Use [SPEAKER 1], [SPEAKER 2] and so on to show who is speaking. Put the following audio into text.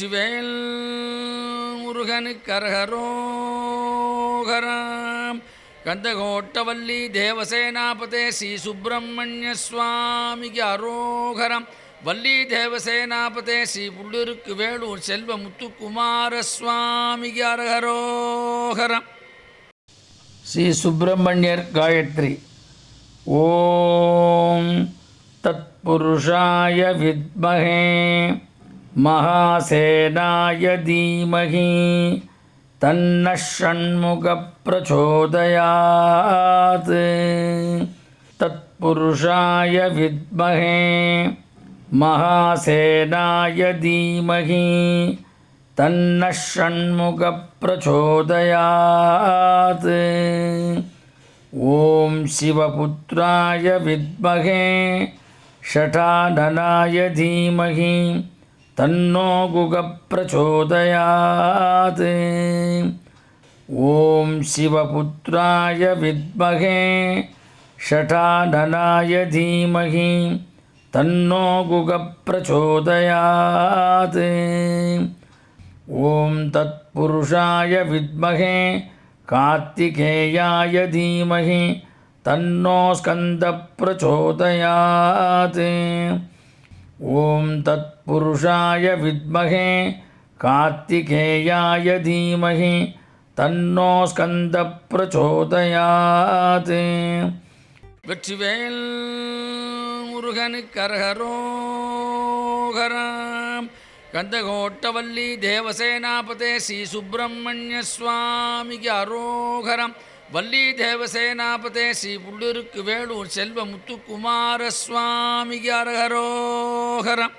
[SPEAKER 1] வெற்றிவேல் முருகனுக்கு அரகரோகராம். கந்தகோட்டவல்லி தேவசேனாபதே ஸ்ரீ சுப்பிரமணிய சுவாமிக்கு அரோகரம். வள்ளி தேவசேனாபதே ஸ்ரீ புள்ளிருக்கு வேலூர் செல்வ முத்துக்குமார சுவாமிக்கு அரகரோகரம். ஸ்ரீ சுப்பிரமணியர் காயத்ரி. ஓம் தத்புருஷாய வித்மஹே மகாசேனாய தீமஹி தன்னः ஷண்முகः பிரச்சோதயாத். தத்புருஷாய வித்மஹே மகாசேனாய தீமஹி தன்னः ஷண்முகः பிரச்சோதயாத். ஓம் சிவபுத்ராய வித்மஹே ஷடானனாய தீமஹி தன்னோ குகः பிரச்சோதயாத். ஓம் சிவபுத்ராய வித்மஹே ஷடானனாய தீமஹி தன்னோ குகः பிரச்சோதயாத். ஓம் தத்புருஷாய வித்மஹே கார்த்திகேயாய தீமஹி தன்னோ ஸ்கந்தः பிரச்சோதயாத். ஓம் தத்புருஷாய வித்மஹே கார்த்திகேயாய தீமஹி தன்னோ ஸ்கந்தः பிரச்சோதயாத். வெற்றிவேல் முருகனுக்கு அரகரோகராம். கந்தகோட்டவல்லி தேவசேனாபதே ஸ்ரீ சுப்பிரமணிய சுவாமிக்கு அரோகரம். வள்ளி தேவசேனாபதே ஸ்ரீ புள்ளிருக்கு வேலூர் செல்வ முத்துக்குமார சுவாமிக்கு அரகரோகரம்.